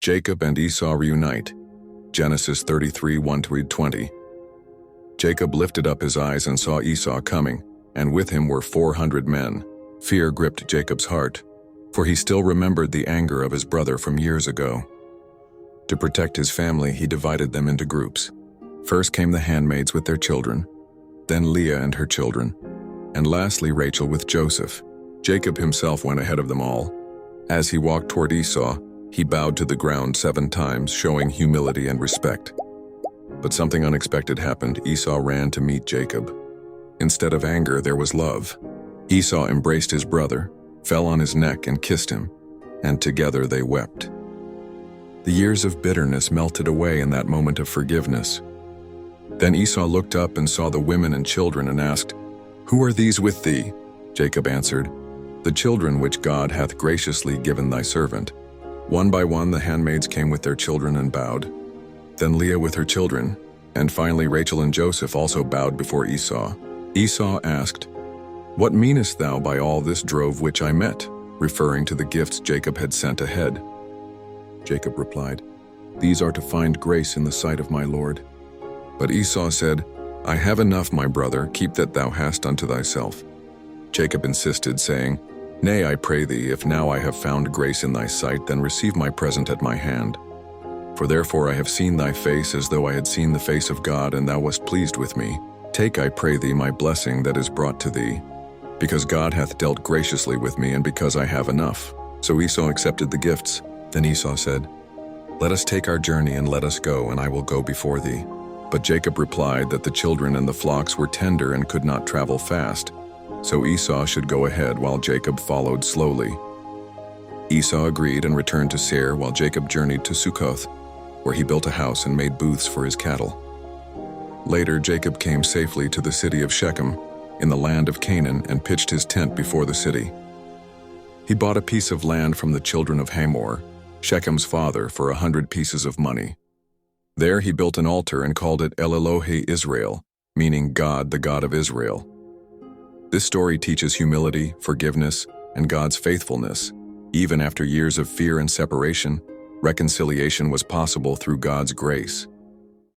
Jacob and Esau reunite. Genesis 33, 1-20. Jacob lifted up his eyes and saw Esau coming, and with him were 400 men. Fear gripped Jacob's heart, for he still remembered the anger of his brother from years ago. To protect his family, he divided them into groups. First came the handmaids with their children, then Leah and her children, and lastly Rachel with Joseph. Jacob himself went ahead of them all. As he walked toward Esau, he bowed to the ground 7 times, showing humility and respect. But something unexpected happened. Esau ran to meet Jacob. Instead of anger, there was love. Esau embraced his brother, fell on his neck and kissed him, and together they wept. The years of bitterness melted away in that moment of forgiveness. Then Esau looked up and saw the women and children and asked, "Who are these with thee?" Jacob answered, "The children which God hath graciously given thy servant." One by one the handmaids came with their children and bowed. Then Leah with her children, and finally Rachel and Joseph also bowed before Esau. Esau asked, "What meanest thou by all this drove which I met?" referring to the gifts Jacob had sent ahead. Jacob replied, "These are to find grace in the sight of my Lord." But Esau said, "I have enough, my brother, keep that thou hast unto thyself." Jacob insisted, saying, "Nay, I pray thee, if now I have found grace in thy sight, then receive my present at my hand. For therefore I have seen thy face as though I had seen the face of God, and thou wast pleased with me. Take, I pray thee, my blessing that is brought to thee, because God hath dealt graciously with me, and because I have enough." So Esau accepted the gifts. Then Esau said, "Let us take our journey and let us go, and I will go before thee." But Jacob replied that the children and the flocks were tender and could not travel fast, so Esau should go ahead while Jacob followed slowly. Esau agreed and returned to Seir, while Jacob journeyed to Succoth, where he built a house and made booths for his cattle. Later Jacob came safely to the city of Shechem, in the land of Canaan, and pitched his tent before the city. He bought a piece of land from the children of Hamor, Shechem's father, for 100 pieces of money. There he built an altar and called it El Elohe Israel, meaning God, the God of Israel. This story teaches humility, forgiveness, and God's faithfulness. Even after years of fear and separation, reconciliation was possible through God's grace.